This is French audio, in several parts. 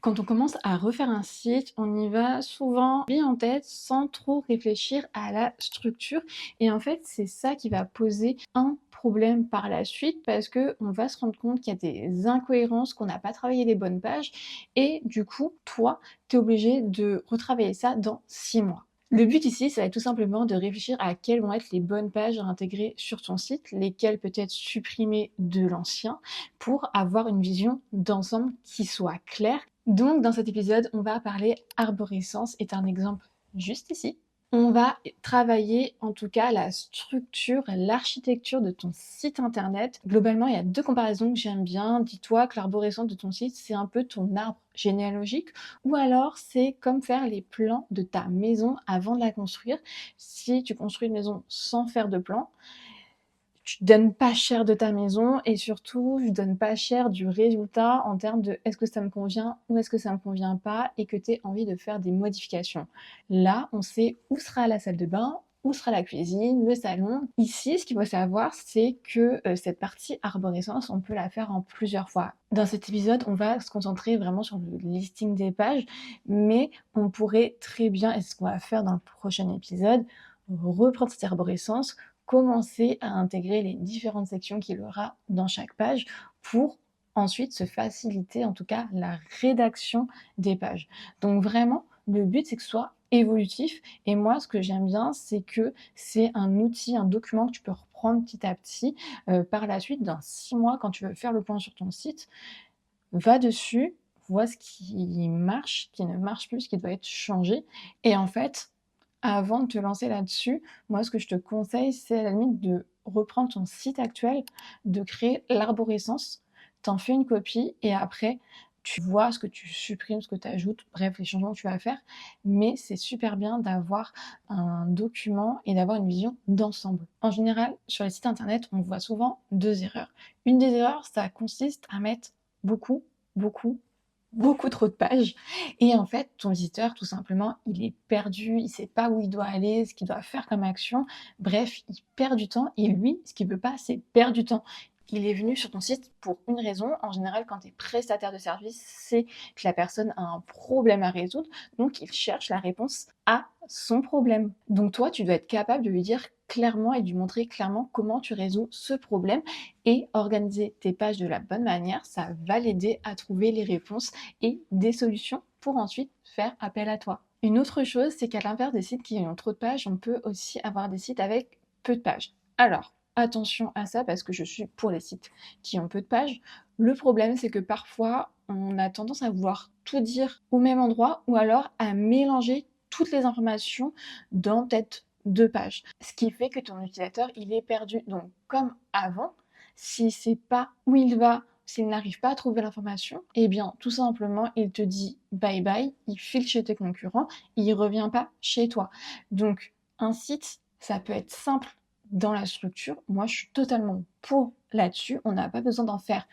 Quand on commence à refaire un site, on y va souvent bien en tête sans trop réfléchir à la structure et en fait, c'est ça qui va poser un problème par la suite parce qu'on va se rendre compte qu'il y a des incohérences, qu'on n'a pas travaillé les bonnes pages et du coup, toi, tu es obligé de retravailler ça dans 6 mois. Le but ici, ça va être tout simplement de réfléchir à quelles vont être les bonnes pages à intégrer sur ton site, lesquelles peut-être supprimer de l'ancien pour avoir une vision d'ensemble qui soit claire. Donc dans cet épisode, on va parler arborescence, est un exemple juste ici. On va travailler en tout cas la structure, l'architecture de ton site internet. Globalement, il y a 2 comparaisons que j'aime bien. Dis-toi que l'arborescence de ton site, c'est un peu ton arbre généalogique ou alors c'est comme faire les plans de ta maison avant de la construire. Si tu construis une maison sans faire de plan, tu donnes pas cher de ta maison et surtout, tu donnes pas cher du résultat en termes de est-ce que ça me convient ou est-ce que ça me convient pas et que tu aies envie de faire des modifications. Là, on sait où sera la salle de bain, où sera la cuisine, le salon. Ici, ce qu'il faut savoir, c'est que cette partie arborescence, on peut la faire en plusieurs fois. Dans cet épisode, on va se concentrer vraiment sur le listing des pages, mais on pourrait très bien, et c'est ce qu'on va faire dans le prochain épisode, reprendre cette arborescence, commencer à intégrer les différentes sections qu'il y aura dans chaque page pour ensuite se faciliter en tout cas la rédaction des pages. Donc vraiment, le but c'est que ce soit évolutif et moi ce que j'aime bien c'est que c'est un outil, un document que tu peux reprendre petit à petit par la suite dans 6 mois quand tu veux faire le point sur ton site. Va dessus, vois ce qui marche, ce qui ne marche plus, ce qui doit être changé et en fait avant de te lancer là-dessus, moi, ce que je te conseille, c'est à la limite de reprendre ton site actuel, de créer l'arborescence, t'en fais une copie et après, tu vois ce que tu supprimes, ce que tu ajoutes, bref, les changements que tu vas faire. Mais c'est super bien d'avoir un document et d'avoir une vision d'ensemble. En général, sur les sites internet, on voit souvent 2 erreurs. Une des erreurs, ça consiste à mettre beaucoup, beaucoup, beaucoup trop de pages et en fait, ton visiteur, tout simplement, il est perdu, il sait pas où il doit aller, ce qu'il doit faire comme action. Bref, il perd du temps et lui, ce qu'il veut pas, c'est perdre du temps. Il est venu sur ton site pour une raison. En général, quand tu es prestataire de service, c'est que la personne a un problème à résoudre, donc il cherche la réponse à son problème. Donc toi, tu dois être capable de lui dire clairement et de lui montrer clairement comment tu résous ce problème et organiser tes pages de la bonne manière, ça va l'aider à trouver les réponses et des solutions pour ensuite faire appel à toi. Une autre chose, c'est qu'à l'inverse des sites qui ont trop de pages, on peut aussi avoir des sites avec peu de pages. Alors, attention à ça parce que je suis pour les sites qui ont peu de pages. Le problème, c'est que parfois, on a tendance à vouloir tout dire au même endroit ou alors à mélanger toutes les informations dans peut-être 2 pages. Ce qui fait que ton utilisateur, il est perdu. Donc, comme avant, s'il ne sait pas où il va, s'il n'arrive pas à trouver l'information, eh bien, tout simplement, il te dit bye bye, il file chez tes concurrents, il revient pas chez toi. Donc, un site, ça peut être simple dans la structure. Moi, je suis totalement pour là-dessus. On n'a pas besoin d'en faire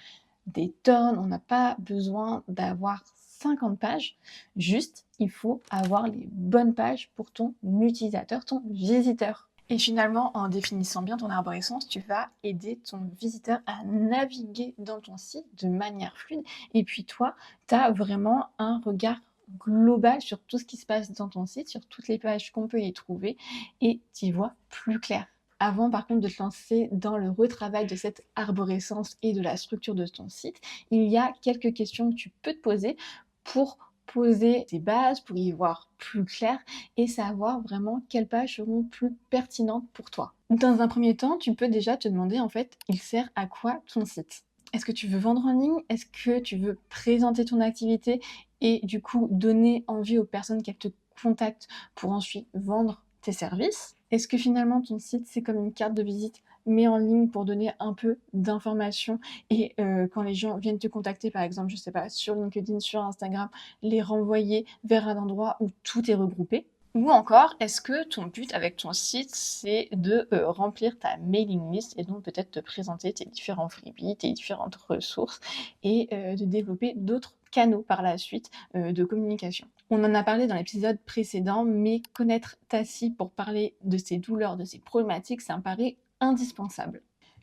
des tonnes, on n'a pas besoin d'avoir 50 pages. Juste, il faut avoir les bonnes pages pour ton utilisateur, ton visiteur. Et finalement, en définissant bien ton arborescence, tu vas aider ton visiteur à naviguer dans ton site de manière fluide. Et puis toi, tu as vraiment un regard global sur tout ce qui se passe dans ton site, sur toutes les pages qu'on peut y trouver, et tu y vois plus clair. Avant, par contre, de te lancer dans le retravail de cette arborescence et de la structure de ton site, il y a quelques questions que tu peux te poser pour poser tes bases, pour y voir plus clair et savoir vraiment quelles pages seront plus pertinentes pour toi. Dans un premier temps, tu peux déjà te demander en fait, il sert à quoi ton site? Est-ce que tu veux vendre en ligne? Est-ce que tu veux présenter ton activité et du coup donner envie aux personnes qu'elles te contactent pour ensuite vendre tes services? Est-ce que finalement ton site c'est comme une carte de visite mais en ligne pour donner un peu d'informations et quand les gens viennent te contacter par exemple, je sais pas, sur LinkedIn, sur Instagram, les renvoyer vers un endroit où tout est regroupé? Ou encore, est-ce que ton but avec ton site, c'est de remplir ta mailing list et donc peut-être te présenter tes différents freebies, tes différentes ressources et de développer d'autres canaux par la suite de communication. On en a parlé dans l'épisode précédent, mais connaître ta cible pour parler de ses douleurs, de ses problématiques, ça me paraît indispensable.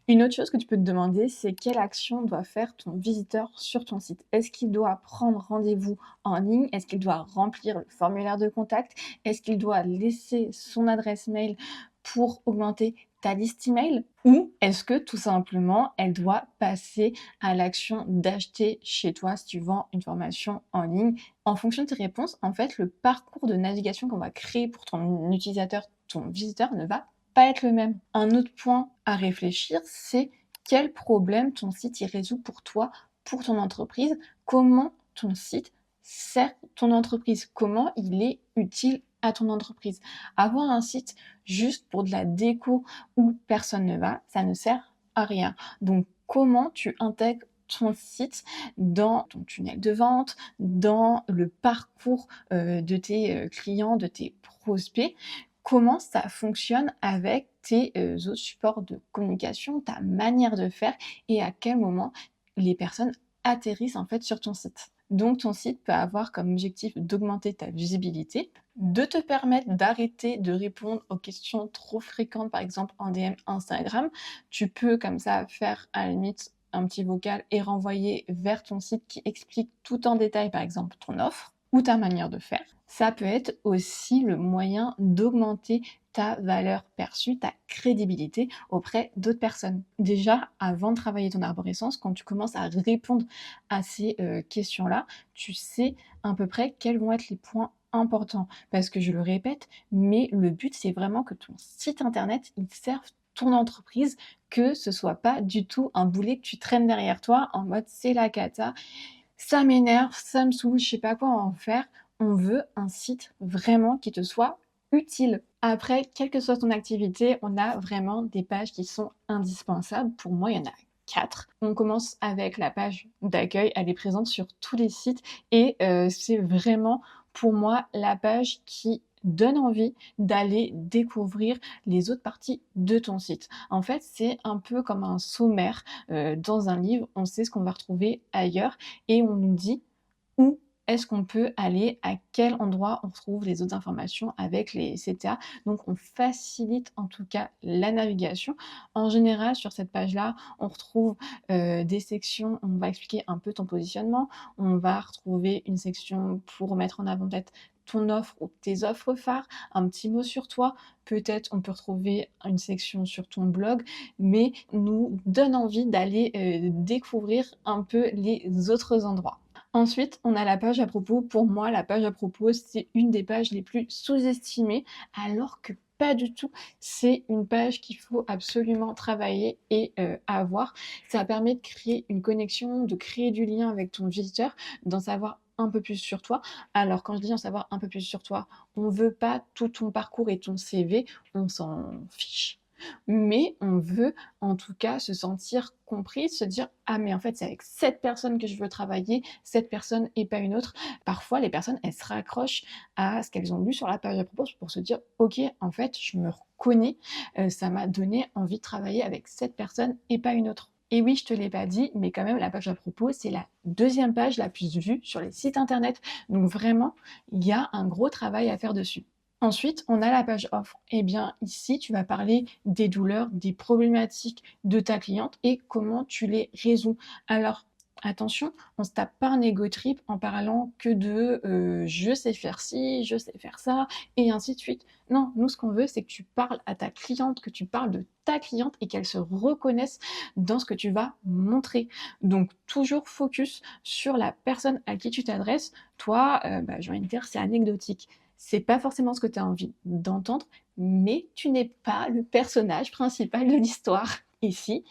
Une autre chose que tu peux te demander, c'est quelle action doit faire ton visiteur sur ton site. Est-ce qu'il doit prendre rendez-vous en ligne? Est-ce qu'il doit remplir le formulaire de contact? Est-ce qu'il doit laisser son adresse mail pour augmenter ta liste email? Ou est-ce que tout simplement, elle doit passer à l'action d'acheter chez toi si tu vends une formation en ligne? En fonction de tes réponses, en fait, le parcours de navigation qu'on va créer pour ton utilisateur, ton visiteur ne va pas être le même. Un autre point à réfléchir, c'est quel problème ton site y résout pour toi, pour ton entreprise, comment ton site sert ton entreprise, comment il est utile à ton entreprise. Avoir un site juste pour de la déco où personne ne va, ça ne sert à rien. Donc comment tu intègres ton site dans ton tunnel de vente, dans le parcours de tes clients, de tes prospects, comment ça fonctionne avec tes autres supports de communication, ta manière de faire et à quel moment les personnes atterrissent en fait sur ton site. Donc ton site peut avoir comme objectif d'augmenter ta visibilité, de te permettre d'arrêter de répondre aux questions trop fréquentes, par exemple en DM Instagram. Tu peux comme ça faire à la limite un petit vocal et renvoyer vers ton site qui explique tout en détail, par exemple ton offre ou ta manière de faire. Ça peut être aussi le moyen d'augmenter ta valeur perçue, ta crédibilité auprès d'autres personnes. Déjà, avant de travailler ton arborescence, quand tu commences à répondre à ces questions-là, tu sais à peu près quels vont être les points importants. Parce que je le répète, mais le but, c'est vraiment que ton site internet, il serve ton entreprise, que ce soit pas du tout un boulet que tu traînes derrière toi en mode c'est la cata, ça m'énerve, ça me saoule, je sais pas quoi en faire. On veut un site vraiment qui te soit utile. Après, quelle que soit ton activité, on a vraiment des pages qui sont indispensables. Pour moi, il y en a 4. On commence avec la page d'accueil, elle est présente sur tous les sites et c'est vraiment pour moi la page qui donne envie d'aller découvrir les autres parties de ton site. En fait, c'est un peu comme un sommaire dans un livre, on sait ce qu'on va retrouver ailleurs et on nous dit où est-ce qu'on peut aller, à quel endroit on retrouve les autres informations avec les CTA. Donc on facilite en tout cas la navigation. En général, sur cette page-là, on retrouve des sections, on va expliquer un peu ton positionnement, on va retrouver une section pour mettre en avant peut-être ton offre ou tes offres phares, un petit mot sur toi, peut-être on peut retrouver une section sur ton blog, mais nous donne envie d'aller découvrir un peu les autres endroits. Ensuite, on a la page à propos. Pour moi, la page à propos, c'est une des pages les plus sous-estimées, alors que pas du tout. C'est une page qu'il faut absolument travailler et avoir. Ça permet de créer une connexion, de créer du lien avec ton visiteur, d'en savoir un peu plus sur toi. Alors quand je dis en savoir un peu plus sur toi, on veut pas tout ton parcours et ton CV, on s'en fiche. Mais on veut en tout cas se sentir compris, se dire ah mais en fait c'est avec cette personne que je veux travailler, cette personne et pas une autre. Parfois les personnes elles se raccrochent à ce qu'elles ont lu sur la page à propos pour se dire ok en fait je me reconnais, ça m'a donné envie de travailler avec cette personne et pas une autre. Et oui, je te l'ai pas dit, mais quand même, la page à propos, c'est la deuxième page la plus vue sur les sites internet. Donc vraiment, il y a un gros travail à faire dessus. Ensuite, on a la page offre. Eh bien, ici, tu vas parler des douleurs, des problématiques de ta cliente et comment tu les résous. Alors, attention, on se tape pas un ego trip en parlant que de je sais faire ci, je sais faire ça, et ainsi de suite. Non, nous, ce qu'on veut, c'est que tu parles à ta cliente, que tu parles de ta cliente et qu'elle se reconnaisse dans ce que tu vas montrer. Donc, toujours focus sur la personne à qui tu t'adresses. Toi, j'ai envie de dire, c'est anecdotique. C'est pas forcément ce que tu as envie d'entendre, mais tu n'es pas le personnage principal de l'histoire. Ici,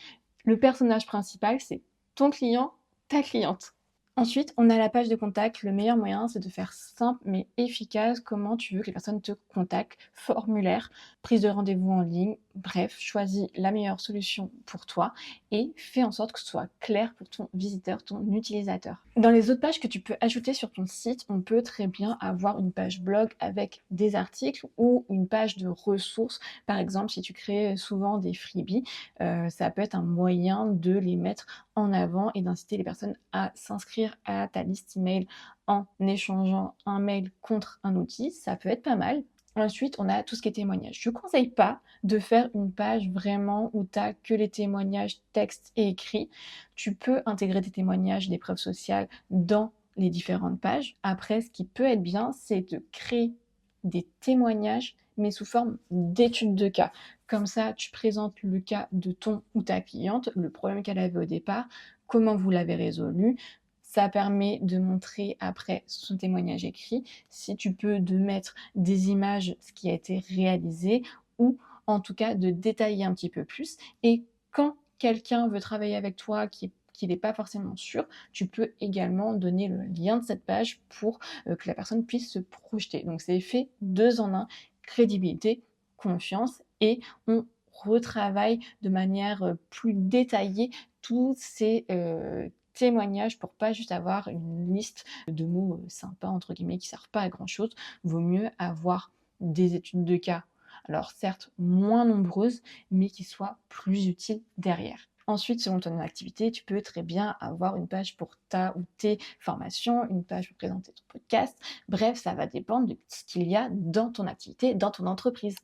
le personnage principal, c'est ton client, ta cliente. Ensuite, on a la page de contact. Le meilleur moyen, c'est de faire simple mais efficace comment tu veux que les personnes te contactent. Formulaire, prise de rendez-vous en ligne. Bref, choisis la meilleure solution pour toi et fais en sorte que ce soit clair pour ton visiteur, ton utilisateur. Dans les autres pages que tu peux ajouter sur ton site, on peut très bien avoir une page blog avec des articles ou une page de ressources. Par exemple, si tu crées souvent des freebies, ça peut être un moyen de les mettre en avant et d'inciter les personnes à s'inscrire à ta liste email en échangeant un mail contre un outil. Ça peut être pas mal. Ensuite, on a tout ce qui est témoignages. Je ne conseille pas de faire une page vraiment où tu as que les témoignages texte et écrit. Tu peux intégrer des témoignages, des preuves sociales dans les différentes pages. Après, ce qui peut être bien, c'est de créer des témoignages, mais sous forme d'études de cas. Comme ça, tu présentes le cas de ton ou ta cliente, le problème qu'elle avait au départ, comment vous l'avez résolu. Ça permet de montrer après son témoignage écrit, si tu peux, de mettre des images, ce qui a été réalisé, ou en tout cas de détailler un petit peu plus. Et quand quelqu'un veut travailler avec toi, qui n'est pas forcément sûr, tu peux également donner le lien de cette page pour que la personne puisse se projeter. Donc c'est fait 2 en 1, crédibilité, confiance, et on retravaille de manière plus détaillée tous ces témoignages pour pas juste avoir une liste de mots sympas entre guillemets qui servent pas à grand chose. Vaut mieux avoir des études de cas, alors certes moins nombreuses, mais qui soient plus utiles derrière. Ensuite, selon ton activité, tu peux très bien avoir une page pour ta ou tes formations, une page pour présenter ton podcast. Bref, ça va dépendre de ce qu'il y a dans ton activité, dans ton entreprise.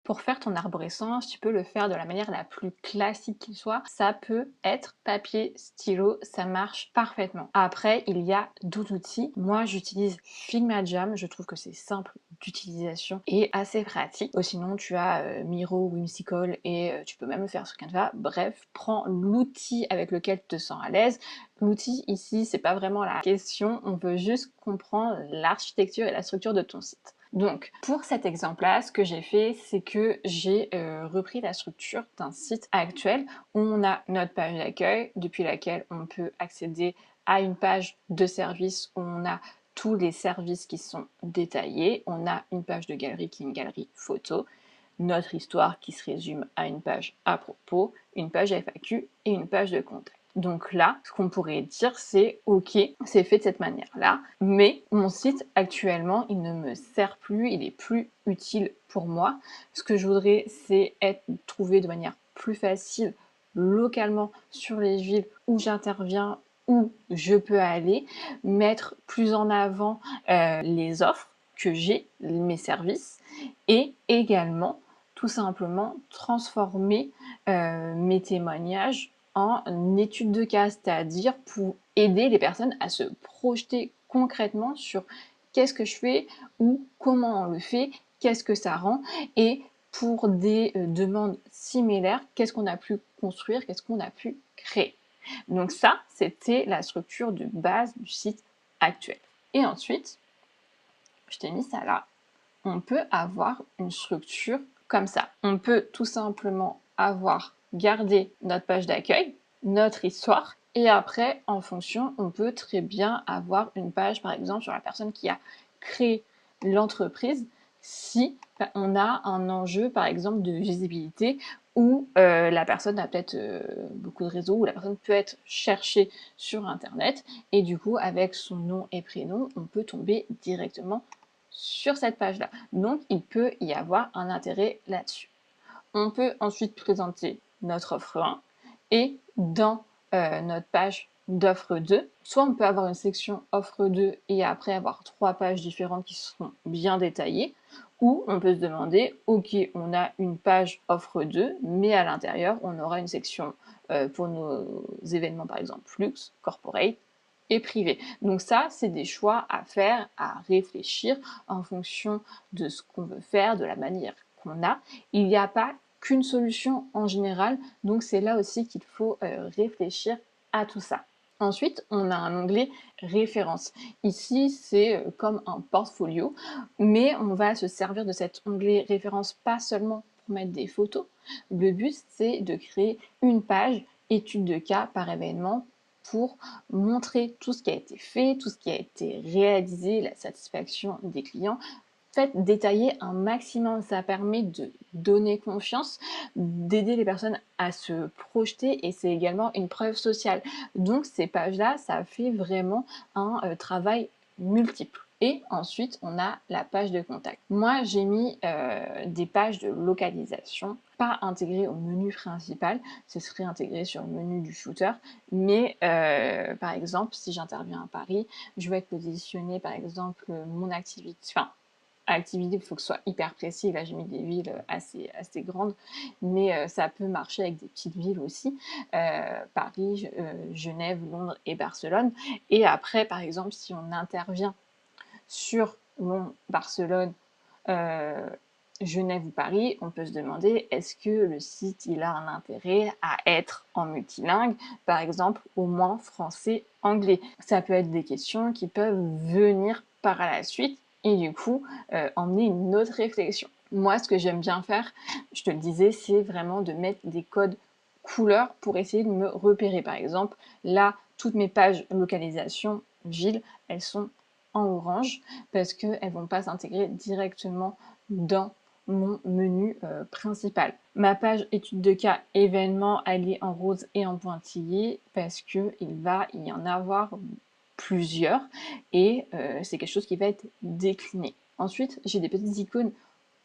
Pour faire ton arborescence, tu peux le faire de la manière la plus classique qui soit. Ça peut être papier, stylo, ça marche parfaitement. Après, il y a d'autres outils. Moi, j'utilise Figma Jam. Je trouve que c'est simple d'utilisation et assez pratique. Sinon, tu as Miro, Whimsical et tu peux même le faire sur Canva. Bref, prends l'outil avec lequel tu te sens à l'aise. L'outil ici, c'est pas vraiment la question. On veut juste comprendre l'architecture et la structure de ton site. Donc, pour cet exemple-là, ce que j'ai fait, c'est que j'ai repris la structure d'un site actuel où on a notre page d'accueil, depuis laquelle on peut accéder à une page de service où on a tous les services qui sont détaillés. On a une page de galerie qui est une galerie photo, notre histoire qui se résume à une page à propos, une page FAQ et une page de contact. Donc là, ce qu'on pourrait dire, c'est ok, c'est fait de cette manière-là, mais mon site actuellement, il ne me sert plus, il est plus utile pour moi. Ce que je voudrais, c'est être trouvé de manière plus facile localement sur les villes où j'interviens, où je peux aller, mettre plus en avant les offres que j'ai, mes services, et également tout simplement transformer mes témoignages en étude de cas, c'est-à-dire pour aider les personnes à se projeter concrètement sur qu'est-ce que je fais ou comment on le fait, qu'est-ce que ça rend, et pour des demandes similaires, qu'est-ce qu'on a pu construire, qu'est-ce qu'on a pu créer. Donc ça, c'était la structure de base du site actuel. Et ensuite, je t'ai mis ça là, on peut avoir une structure comme ça. On peut tout simplement avoir gardé notre page d'accueil, notre histoire, et après, en fonction, on peut très bien avoir une page, par exemple, sur la personne qui a créé l'entreprise, si on a un enjeu, par exemple, de visibilité, où la personne a peut-être beaucoup de réseaux, où la personne peut être cherchée sur Internet, et du coup, avec son nom et prénom, on peut tomber directement sur cette page-là. Donc, il peut y avoir un intérêt là-dessus. On peut ensuite présenter notre offre 1 et dans notre page d'offre 2, soit on peut avoir une section offre 2 et après avoir 3 pages différentes qui seront bien détaillées, ou on peut se demander, ok, on a une page offre 2, mais à l'intérieur, on aura une section pour nos événements, par exemple, luxe, corporate, et privé. Donc ça, c'est des choix à faire, à réfléchir en fonction de ce qu'on veut faire, de la manière qu'on a. Il n'y a pas qu'une solution en général, donc c'est là aussi qu'il faut réfléchir à tout ça. Ensuite, on a un onglet références. Ici, c'est comme un portfolio, mais on va se servir de cet onglet références pas seulement pour mettre des photos. Le but, c'est de créer une page étude de cas par événement pour montrer tout ce qui a été fait, tout ce qui a été réalisé, la satisfaction des clients. En fait, détailler un maximum, ça permet de donner confiance, d'aider les personnes à se projeter et c'est également une preuve sociale. Donc ces pages-là, ça fait vraiment un travail multiple. Et ensuite, on a la page de contact. Moi, j'ai mis des pages de localisation, pas intégrées au menu principal, ce serait intégré sur le menu du shooter, mais par exemple, si j'interviens à Paris, je vais positionner par exemple mon activité, activité, il faut que ce soit hyper précis. Là, j'ai mis des villes assez grandes, mais ça peut marcher avec des petites villes aussi. Paris, Genève, Londres et Barcelone. Et après, par exemple, si on intervient sur Londres, Barcelone, Genève ou Paris, on peut se demander est-ce que le site il a un intérêt à être en multilingue, par exemple au moins français-anglais. Ça peut être des questions qui peuvent venir par la suite et du coup emmener une autre réflexion. Moi, ce que j'aime bien faire, je te le disais, c'est vraiment de mettre des codes couleurs pour essayer de me repérer. Par exemple, là, toutes mes pages localisation ville, elles sont en orange parce qu'elles ne vont pas s'intégrer directement dans mon menu principal. Ma page étude de cas événements, elle est en rose et en pointillé parce qu'il va y en avoir plusieurs et c'est quelque chose qui va être décliné. Ensuite, j'ai des petites icônes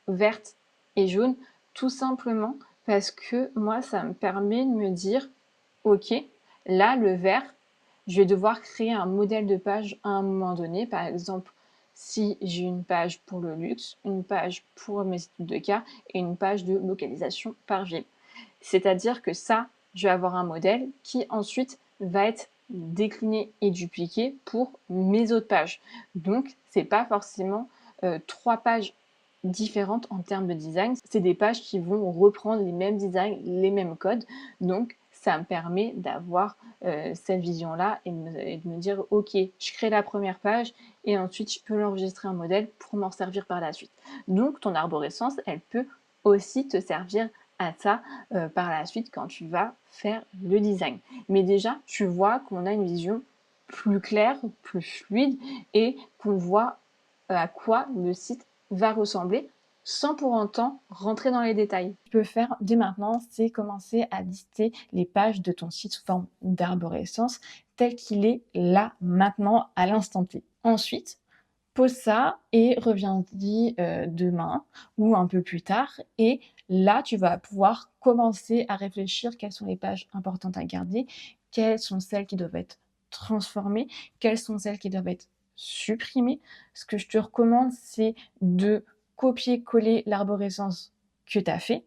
vertes et jaunes tout simplement parce que moi, ça me permet de me dire ok, là, le vert, je vais devoir créer un modèle de page à un moment donné. Par exemple, si j'ai une page pour le luxe, une page pour mes études de cas et une page de localisation par ville. C'est-à-dire que ça, je vais avoir un modèle qui ensuite va être décliné et dupliqué pour mes autres pages. Donc, c'est pas forcément 3 pages différentes en termes de design. C'est des pages qui vont reprendre les mêmes designs, les mêmes codes. Donc, ça me permet d'avoir cette vision-là et de me dire, OK, je crée la première page et ensuite, je peux l'enregistrer un modèle pour m'en servir par la suite. Donc, ton arborescence, elle peut aussi te servir à ça par la suite quand tu vas faire le design. Mais déjà, tu vois qu'on a une vision plus claire, plus fluide et qu'on voit à quoi le site va ressembler sans pour autant rentrer dans les détails. Ce que tu peux faire dès maintenant, c'est commencer à lister les pages de ton site sous forme d'arborescence tel qu'il est là, maintenant, à l'instant T. Ensuite, pose ça et reviens-y demain ou un peu plus tard. Et là, tu vas pouvoir commencer à réfléchir quelles sont les pages importantes à garder, quelles sont celles qui doivent être transformées, quelles sont celles qui doivent être supprimées. Ce que je te recommande, c'est de copier-coller l'arborescence que tu as fait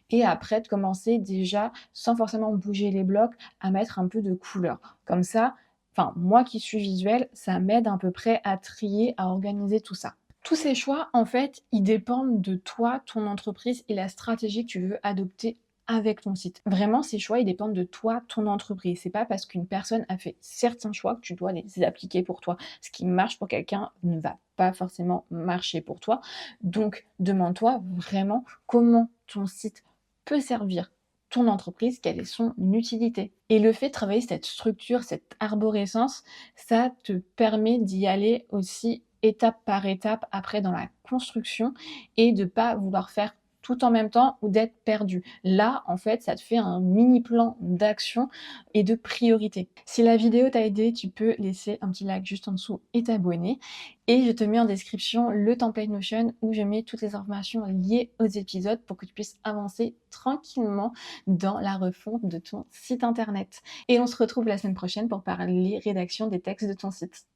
et après de commencer déjà, sans forcément bouger les blocs, à mettre un peu de couleur. Comme ça, enfin, moi qui suis visuelle, ça m'aide à peu près à trier, à organiser tout ça. Tous ces choix, en fait, ils dépendent de toi, ton entreprise et la stratégie que tu veux adopter avec ton site. Vraiment, ces choix, ils dépendent de toi, ton entreprise. C'est pas parce qu'une personne a fait certains choix que tu dois les appliquer pour toi. Ce qui marche pour quelqu'un ne va pas forcément marcher pour toi. Donc, demande-toi vraiment comment ton site peut servir ton entreprise, quelle est son utilité. Et le fait de travailler cette structure, cette arborescence, ça te permet d'y aller aussi étape par étape après dans la construction et de pas vouloir faire tout en même temps ou d'être perdu. Là, en fait, ça te fait un mini plan d'action et de priorité. Si la vidéo t'a aidé, tu peux laisser un petit like juste en dessous et t'abonner. Et je te mets en description le template Notion où je mets toutes les informations liées aux épisodes pour que tu puisses avancer tranquillement dans la refonte de ton site internet. Et on se retrouve la semaine prochaine pour parler rédaction des textes de ton site.